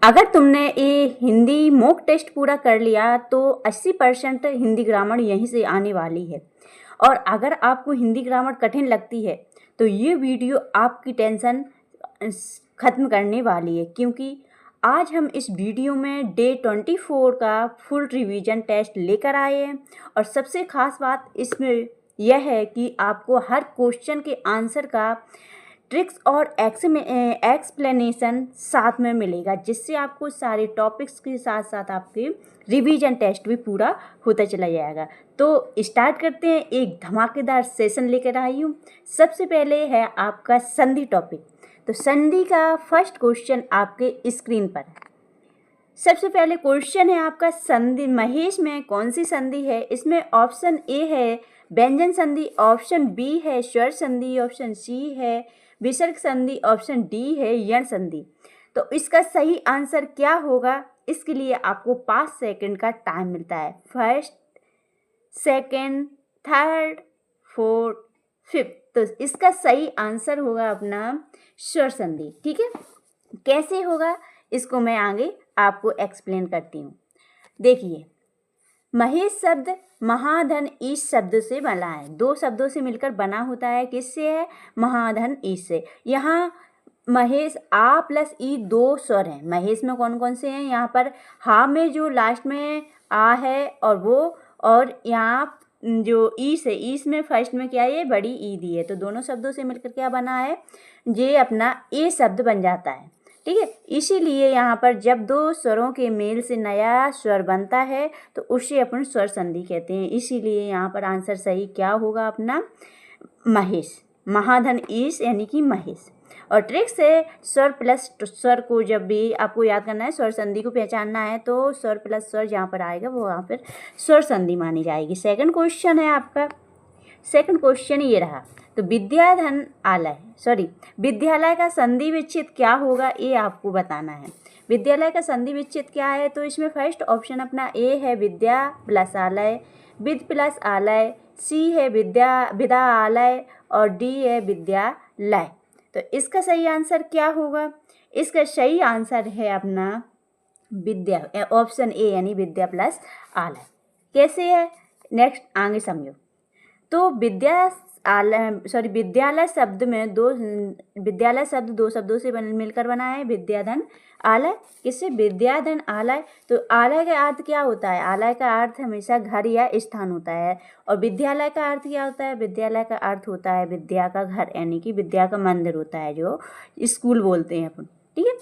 अगर तुमने ये हिंदी मॉक टेस्ट पूरा कर लिया तो 80% हिंदी ग्रामर यहीं से आने वाली है। और अगर आपको हिंदी ग्रामर कठिन लगती है तो ये वीडियो आपकी टेंशन ख़त्म करने वाली है, क्योंकि आज हम इस वीडियो में डे 24 का फुल रिवीजन टेस्ट लेकर आए हैं। और सबसे ख़ास बात इसमें यह है कि आपको हर क्वेश्चन के आंसर का ट्रिक्स और एक्सप्लेनेशन साथ में मिलेगा, जिससे आपको सारे टॉपिक्स के साथ साथ आपके रिवीजन टेस्ट भी पूरा होता चला जाएगा। तो स्टार्ट करते हैं, एक धमाकेदार सेशन लेकर आई हूँ। सबसे पहले है आपका संधि टॉपिक। तो संधि का फर्स्ट क्वेश्चन आपके स्क्रीन पर है। सबसे पहले क्वेश्चन है आपका, संधि महेश में कौन सी संधि है? इसमें ऑप्शन ए है व्यंजन संधि, ऑप्शन बी है स्वर संधि, ऑप्शन सी है विसर्ग संधि, ऑप्शन डी है यण संधि। तो इसका सही आंसर क्या होगा? इसके लिए आपको 5 सेकंड का टाइम मिलता है। First, second, third, fourth, fifth. तो इसका सही आंसर होगा अपना स्वर संधि। ठीक है, कैसे होगा इसको मैं आगे आपको एक्सप्लेन करती हूँ। देखिए, महेश शब्द महाधन ईश शब्द से बना है, 2 शब्दों से मिलकर बना होता है। किससे है? महाधन ईश से। यहाँ महेश आ प्लस ई 2 स्वर हैं। महेश में कौन कौन से हैं? यहाँ पर हा में जो लास्ट में आ है और वो, और यहाँ जो ईश है, ईश में फर्स्ट में क्या है? ये बड़ी ई दी है। तो दोनों शब्दों से मिलकर क्या बना है? ये अपना ए शब्द बन जाता है। ठीक है, इसीलिए यहाँ पर जब 2 स्वरों के मेल से नया स्वर बनता है तो उसे अपन स्वर संधि कहते हैं। इसीलिए यहाँ पर आंसर सही क्या होगा अपना? महेश, महाधन ईश यानी कि महेश। और ट्रिक्स है स्वर प्लस स्वर को जब भी आपको याद करना है, स्वर संधि को पहचानना है, तो स्वर प्लस स्वर जहाँ पर आएगा वो वहाँ पर स्वर संधि मानी जाएगी। सेकंड क्वेश्चन है आपका, सेकंड क्वेश्चन ये रहा। तो विद्यालय का संधि विच्छेद क्या होगा, ये आपको बताना है। विद्यालय का संधि विच्छेद क्या है? तो इसमें फर्स्ट ऑप्शन अपना ए है विद्या प्लस आलय, विद प्लस आलय, सी है विदा आलय, और डी है विद्यालय। तो इसका सही आंसर क्या होगा? इसका सही आंसर है अपना विद्या, ऑप्शन ए यानी विद्या प्लस आलय। कैसे है नेक्स्ट आगे समझो। तो विद्यालय शब्द में विद्यालय शब्द 2 शब्दों से मिलकर बना है, विद्याधन आलय। किससे? विद्याधन आलय। तो आलय का अर्थ क्या होता है? आलय का अर्थ हमेशा घर या स्थान होता है। और विद्यालय का अर्थ क्या होता है? विद्यालय का अर्थ होता है विद्या का घर, यानी कि विद्या का मंदिर होता है, जो स्कूल बोलते हैं अपन। ठीक है,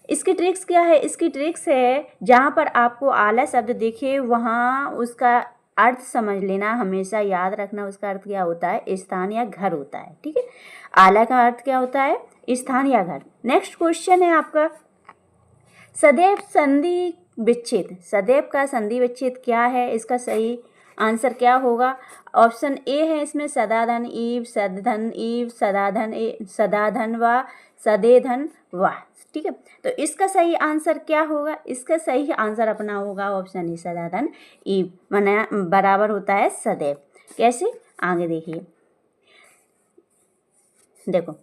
इसकी ट्रिक्स क्या है? इसकी ट्रिक्स है, जहाँ पर आपको आलय शब्द दिखे वहाँ उसका अर्थ समझ लेना, हमेशा याद रखना उसका अर्थ क्या होता है? स्थान या घर होता है। ठीक है, आलय का अर्थ क्या होता है? स्थान या घर। नेक्स्ट क्वेश्चन है आपका, सदैव संधि विच्छेद। सदैव का संधि विच्छेद क्या है? इसका सही आंसर क्या होगा? ऑप्शन ए है इसमें सदाधन ईव, सदधन ईव, सदाधन व, सदेधन व। ठीक है, तो इसका सही आंसर क्या होगा? इसका सही आंसर अपना होगा ऑप्शन ए सदाधन ईव, माना बराबर होता है सदैव। कैसे? आगे देखिए, देखो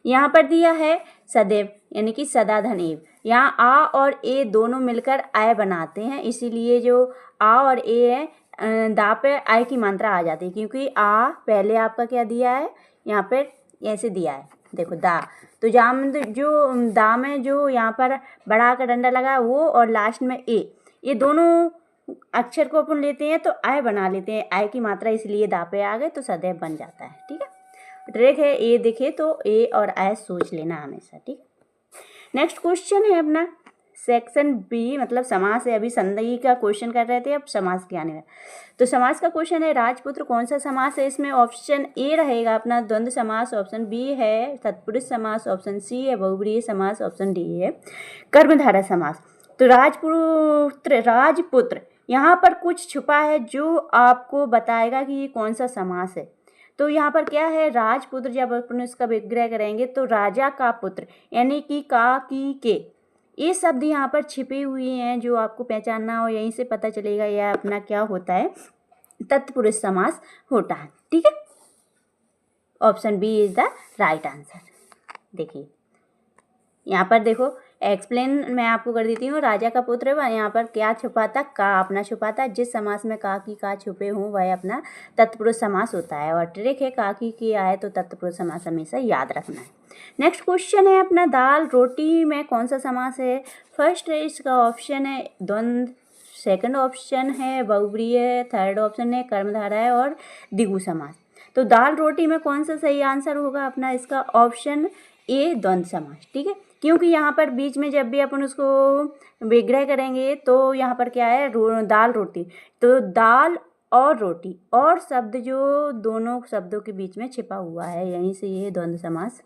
यहाँ पर दिया है सदैव यानी कि सदाधन एव। यहाँ आ और ए दोनों मिलकर आय बनाते हैं, इसीलिए जो आ और ए है दा पे आय की मात्रा आ जाती है, क्योंकि आ पहले आपका क्या दिया है? यहाँ पर ऐसे दिया है, देखो दा। तो जहाँ जो दा में जो यहाँ पर बड़ा का डंडा लगा है वो, और लास्ट में ए, ये दोनों अक्षर को अपन लेते हैं तो आय बना लेते हैं, आय की मात्रा इसलिए दा पे आ गए तो सदैव बन जाता है। ठीक है, ट्रिक है, ए दिखे तो ए और आय सोच लेना हमेशा। ठीक, नेक्स्ट क्वेश्चन है अपना सेक्शन बी, मतलब समास है। अभी संधि का क्वेश्चन कर रहे थे, अब समास के आने वाला। तो समास का क्वेश्चन है, राजपुत्र कौन सा समास है? इसमें ऑप्शन ए रहेगा अपना द्वंद्व समास, ऑप्शन बी है तत्पुरुष समास, ऑप्शन सी है बहुव्रीहि समास, ऑप्शन डी है कर्मधारय समास। तो राजपुत्र यहाँ पर कुछ छुपा है जो आपको बताएगा कि ये कौन सा समास है। तो यहाँ पर क्या है? राजपुत्र, जब अपन इसका विग्रह करेंगे तो राजा का पुत्र यानी कि का, की, के, ये शब्द यहाँ पर छिपे हुए हैं, जो आपको पहचानना हो यहीं से पता चलेगा यह अपना क्या होता है? तत्पुरुष समास होता है। ठीक है, option B is the right answer. देखिए यहाँ पर देखो, एक्सप्लेन मैं आपको कर देती हूँ। राजा का पुत्र वह यहाँ पर क्या छुपा था, का अपना छुपा था। जिस समास में का की का छुपे हों वह अपना तत्पुरुष समास होता है। और ट्रिक है का की आए तो तत्पुरुष समास हमेशा याद रखना है। नेक्स्ट क्वेश्चन है अपना दाल रोटी में कौन सा समास है। फर्स्ट है इसका ऑप्शन है द्वंद्व, सेकंड ऑप्शन है बहुव्रीहि है, थर्ड ऑप्शन है कर्मधारय है और द्विगु समास। तो दाल रोटी में कौन सा सही आंसर होगा अपना इसका ऑप्शन ए द्वंद्व समास। ठीक है, क्योंकि यहाँ पर बीच में जब भी अपन उसको विग्रह करेंगे तो यहाँ पर क्या है दाल रोटी, तो दाल और रोटी और शब्द जो दोनों शब्दों के बीच में छिपा हुआ है, यहीं से ये द्वंद्व समास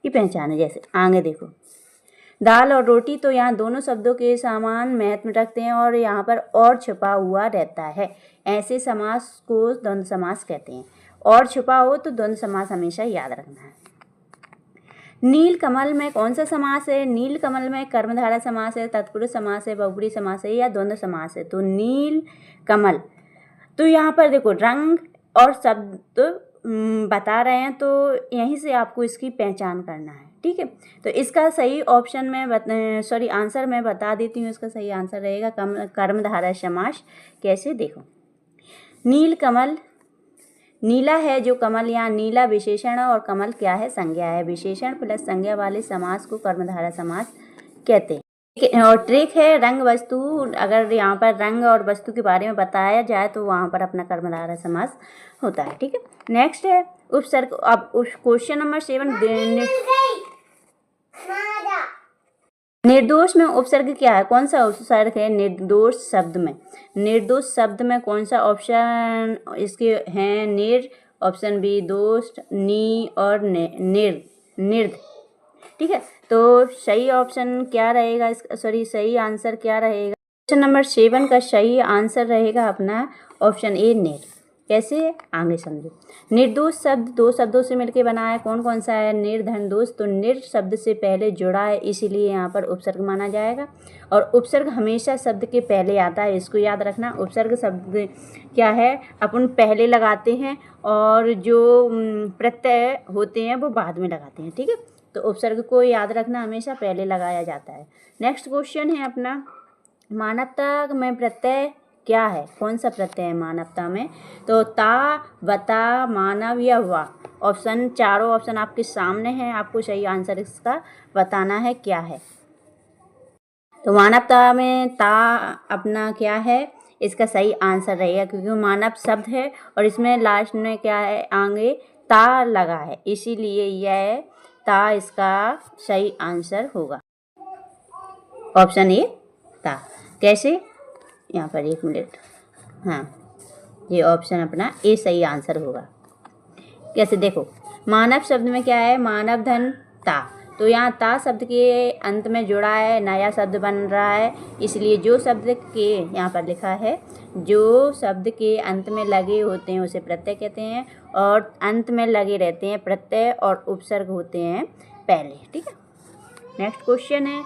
की पहचान है। जैसे आगे देखो दाल और रोटी, तो यहाँ दोनों शब्दों के समान महत्व रखते हैं और यहाँ पर और छुपा हुआ रहता है। ऐसे समास को द्वंद्व समास कहते हैं। और छुपा हो तो द्वंद्व समास हमेशा याद रखना है। नील कमल में कौन सा समास है। नील कमल में कर्मधारय समास है, तत्पुरुष समास है, बहुव्रीहि समास है या द्वंद्व समास है। तो नील कमल, तो यहाँ पर देखो रंग और शब्द बता रहे हैं, तो यहीं से आपको इसकी पहचान करना है। ठीक है, तो इसका सही ऑप्शन में आंसर मैं बता देती हूँ। इसका सही आंसर रहेगा कर्मधारय समास। कैसे देखो, नील कमल, नीला है जो कमल, यहाँ नीला विशेषण और कमल क्या है संज्ञा है। विशेषण प्लस संज्ञा वाले समास को कर्मधारय समास कहते हैं। और ट्रिक है रंग वस्तु, अगर यहाँ पर रंग और वस्तु के बारे में बताया जाए तो वहाँ पर अपना कर्मधारय समास होता है। ठीक है, नेक्स्ट है उपसर्ग। अब क्वेश्चन नंबर 7 निर्दोष में उपसर्ग क्या है। कौन सा उपसर्ग है निर्दोष शब्द में। निर्दोष शब्द में कौन सा ऑप्शन इसके हैं। निर, ऑप्शन बी दोष, नी और निर्द। ठीक है, तो सही ऑप्शन क्या रहेगा सही आंसर क्या रहेगा। क्वेश्चन नंबर 7 का सही आंसर रहेगा अपना ऑप्शन ए निर। कैसे आगे समझो। निर्दोष शब्द दो शब्दों से मिलकर बना है। कौन कौन सा है। निर्धन दोष, तो निर शब्द से पहले जुड़ा है इसीलिए यहाँ पर उपसर्ग माना जाएगा। और उपसर्ग हमेशा शब्द के पहले आता है, इसको याद रखना। उपसर्ग शब्द क्या है अपन पहले लगाते हैं और जो प्रत्यय होते हैं वो बाद में लगाते हैं। ठीक है, तो उपसर्ग को याद रखना, हमेशा पहले लगाया जाता है। नेक्स्ट क्वेश्चन है अपना मानवता में प्रत्यय क्या है। कौन सा प्रत्यय है मानवता में। तो ता, वता, मानव या वा। ऑप्शन चारों ऑप्शन आपके सामने हैं, आपको सही आंसर इसका बताना है क्या है। तो मानवता में ता अपना क्या है, इसका सही आंसर रहेगा क्योंकि मानव शब्द है और इसमें लास्ट में क्या है आगे ता लगा है, इसीलिए यह ता इसका सही आंसर होगा। ऑप्शन ए ता। कैसे, यहाँ पर 1 मिनट, हाँ ये ऑप्शन अपना ए सही आंसर होगा। कैसे देखो, मानव शब्द में क्या है मानव धन ता, तो यहाँ ता शब्द के अंत में जुड़ा है, नया शब्द बन रहा है, इसलिए जो शब्द के यहाँ पर लिखा है जो शब्द के अंत में लगे होते हैं उसे प्रत्यय कहते हैं और अंत में लगे रहते हैं प्रत्यय और उपसर्ग होते हैं पहले। ठीक है, नेक्स्ट क्वेश्चन है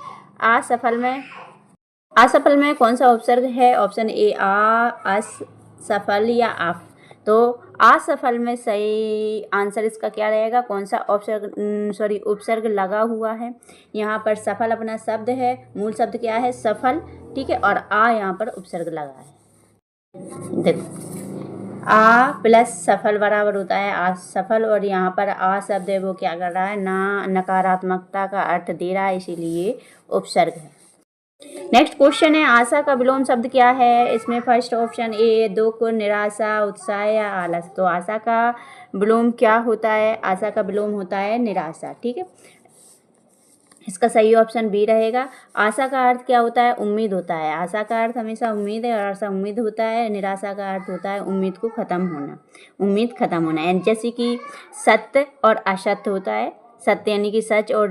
असफल में कौन सा उपसर्ग है। ऑप्शन ए आ, अस, सफल या आफ। तो असफल में सही आंसर इसका क्या रहेगा, कौन सा उपसर्ग लगा हुआ है। यहाँ पर सफल अपना शब्द है, मूल शब्द क्या है सफल। ठीक है, और आ यहाँ पर उपसर्ग लगा है। देखो आ प्लस सफल बराबर होता है असफल, और यहाँ पर आ शब्द है वो क्या कर रहा है ना नकारात्मकता का अर्थ दे रहा है, इसीलिए उपसर्ग है। नेक्स्ट क्वेश्चन है आशा का विलोम शब्द क्या है। इसमें फर्स्ट ऑप्शन ए दुख, निराशा, उत्साह या आलस। तो आशा का विलोम क्या होता है, आशा का विलोम होता है निराशा। ठीक है, इसका सही ऑप्शन बी रहेगा। आशा का अर्थ क्या होता है उम्मीद होता है, आशा का अर्थ हमेशा उम्मीद है और आशा उम्मीद होता है। निराशा का अर्थ होता है उम्मीद को खत्म होना, उम्मीद खत्म होना। जैसे कि सत्य और असत्य होता है, सत्य यानी कि सच और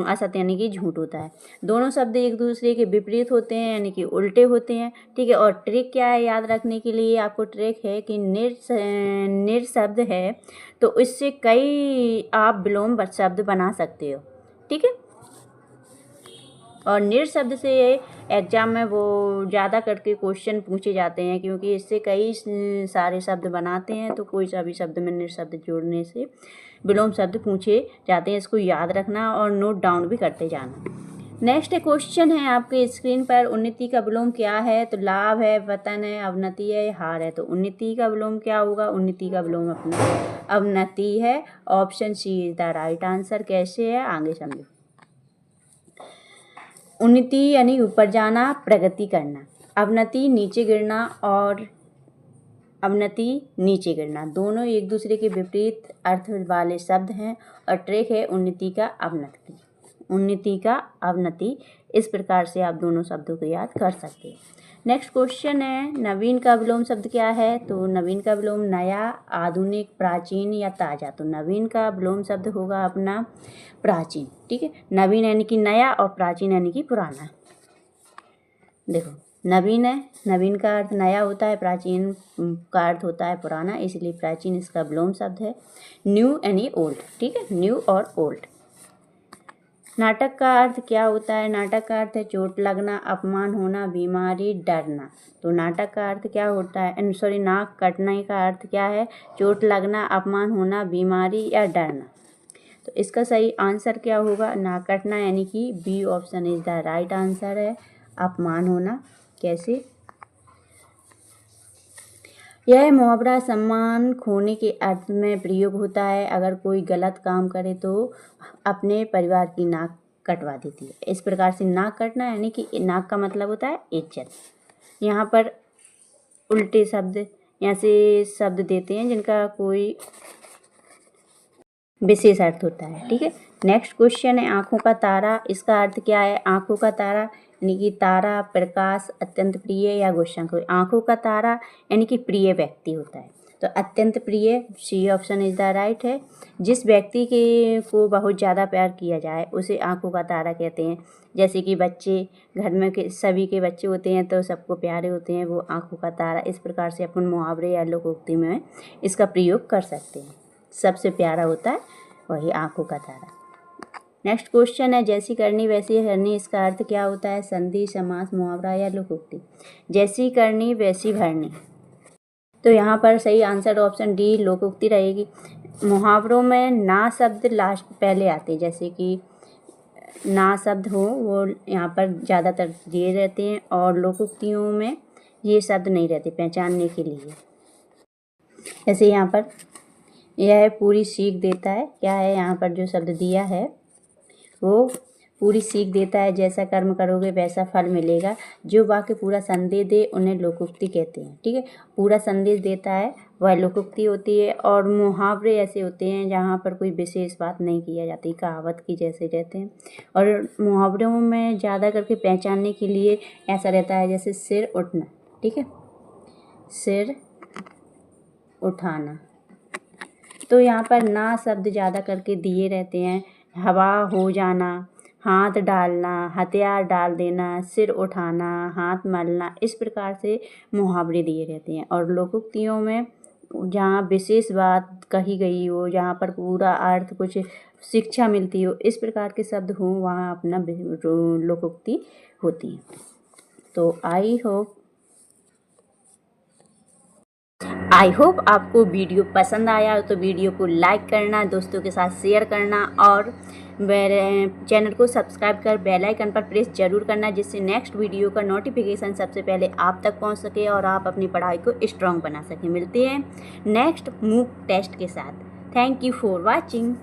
असत्य यानी कि झूठ होता है। दोनों शब्द एक दूसरे के विपरीत होते हैं यानी कि उल्टे होते हैं। ठीक है, और ट्रिक क्या है याद रखने के लिए, आपको ट्रिक है कि निर शब्द है तो इससे कई आप विलोम शब्द बना सकते हो। ठीक है, और निर शब्द से एग्जाम में वो ज़्यादा करके क्वेश्चन पूछे जाते हैं क्योंकि इससे कई सारे शब्द बनाते हैं, तो कोई सा भी शब्द में निर शब्द जोड़ने से विलोम शब्द पूछे जाते हैं। इसको याद रखना और नोट डाउन भी करते जाना। नेक्स्ट क्वेश्चन है आपके स्क्रीन पर, उन्नति का विलोम क्या है? तो लाभ है, वतन है, अवनति है, हार है। तो उन्नति का विलोम क्या होगा? उन्नति का विलोम अपना अवनति है। Option C is the right answer. कैसे है आगे समझो। उन्नति यानी ऊपर जाना, प्रगति करना। अवनति नीचे गिरना और अवनति नीचे गिरना, दोनों एक दूसरे के विपरीत अर्थ वाले शब्द हैं। और ट्रिक है उन्नति का अवनति, उन्नति का अवनति। इस प्रकार से आप दोनों शब्दों को याद कर सकते हैं। नेक्स्ट क्वेश्चन है, नवीन का विलोम शब्द क्या है? तो नवीन का विलोम नया, आधुनिक, प्राचीन या ताज़ा। तो नवीन का विलोम शब्द होगा अपना प्राचीन। ठीक है, नवीन यानी कि नया और प्राचीन यानी कि पुराना। देखो, नवीन है, नवीन का अर्थ नया होता है, प्राचीन का अर्थ होता है पुराना, इसलिए प्राचीन इसका विलोम शब्द है। न्यू यानी ओल्ड। ठीक है, न्यू और ओल्ड। नाटक का अर्थ क्या होता है? नाटक का अर्थ है चोट लगना, अपमान होना, बीमारी, डरना। तो नाटक का अर्थ क्या होता है? सॉरी, नाक कटने का अर्थ क्या है? चोट लगना, अपमान होना, बीमारी या डरना। तो इसका सही आंसर क्या होगा? नाक कटना यानी कि B option is the right answer है, अपमान होना। कैसे? यह मुहावरा सम्मान खोने के अर्थ में प्रयोग होता है। अगर कोई गलत काम करे तो अपने परिवार की नाक कटवा देती है। इस प्रकार से नाक कटना यानी कि नाक का मतलब होता है इज्जत। यहाँ पर उल्टे शब्द यहाँ से शब्द देते हैं जिनका कोई विशेष अर्थ होता है। ठीक है, नेक्स्ट क्वेश्चन है, आँखों का तारा। इसका अर्थ क्या है? आँखों का तारा यानी कि तारा, प्रकाश, अत्यंत प्रिय या गुस्सा। कोई आँखों का तारा यानी कि प्रिय व्यक्ति होता है। तो अत्यंत प्रिय, C option is the right है। जिस व्यक्ति के को बहुत ज़्यादा प्यार किया जाए उसे आँखों का तारा कहते हैं। जैसे कि बच्चे, घर में के सभी के बच्चे होते हैं तो सबको प्यारे होते हैं, वो आँखों का तारा। इस प्रकार से अपन मुहावरे या लोकोक्ति में इसका प्रयोग कर सकते हैं। सबसे प्यारा होता है वही आँखों का तारा। नेक्स्ट क्वेश्चन है, जैसी करनी वैसी भरनी। इसका अर्थ क्या होता है? संधि, समास, मुहावरा या लोकोक्ति। जैसी करनी वैसी भरनी। तो यहाँ पर सही आंसर ऑप्शन डी लोकोक्ति रहेगी। मुहावरों में ना शब्द लास्ट पहले आते हैं, जैसे कि ना शब्द हो वो यहाँ पर ज़्यादातर दिए रहते हैं, और लोकोक्तियों में ये शब्द नहीं रहते पहचानने के लिए। जैसे यहाँ पर यह पूरी सीख देता है, क्या है यहाँ पर जो शब्द दिया है वो पूरी सीख देता है। जैसा कर्म करोगे वैसा फल मिलेगा। जो वाक्य पूरा संदेश दे उन्हें लोकोक्ति कहते हैं। ठीक है, पूरा संदेश देता है वह लोकोक्ति होती है। और मुहावरे ऐसे होते हैं जहाँ पर कोई विशेष बात नहीं किया जाती, कहावत की जैसे रहते हैं। और मुहावरों में ज़्यादा करके पहचानने के लिए ऐसा रहता है, जैसे सिर उठना। ठीक है, सिर उठाना। तो यहाँ पर ना शब्द ज़्यादा करके दिए रहते हैं। हवा हो जाना, हाथ डालना, हथियार डाल देना, सिर उठाना, हाथ मलना, इस प्रकार से मुहावरे दिए रहते हैं। और लोकोक्तियों में जहाँ विशेष बात कही गई हो, जहाँ पर पूरा अर्थ कुछ शिक्षा मिलती हो, इस प्रकार के शब्द हों, वहाँ अपना लोकोक्ति होती है। तो आई होप आपको वीडियो पसंद आया तो वीडियो को लाइक करना, दोस्तों के साथ शेयर करना, और मेरे चैनल को सब्सक्राइब कर बेल आइकन पर प्रेस जरूर करना, जिससे नेक्स्ट वीडियो का नोटिफिकेशन सबसे पहले आप तक पहुंच सके और आप अपनी पढ़ाई को स्ट्रॉन्ग बना सकें। मिलते हैं नेक्स्ट मूक टेस्ट के साथ। Thank you for watching.